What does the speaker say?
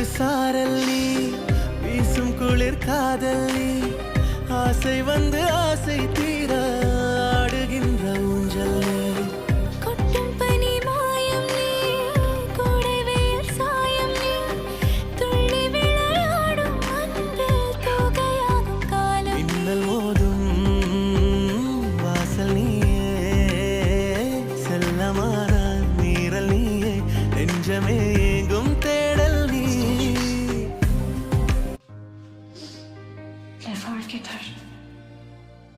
சாரல் நீ, வீசும் குளிர் காதல் நீ, ஆசை வந்து ஆசை தீர ஆடுகின்ற ஊஞ்சல் நீ. கொட்டும் பனி மாயம் நீ, கோடை வெயில் சாயம் நீ, துள்ளி விளையாடும் அன்பில் தோகையாகும் காலம். மின்னல் மோதும் வாசல் நீயே, செல்லமான மீறல் நீயே, நெஞ்சமே ஏங்கும் தேடல் நீ. Les forts guitares.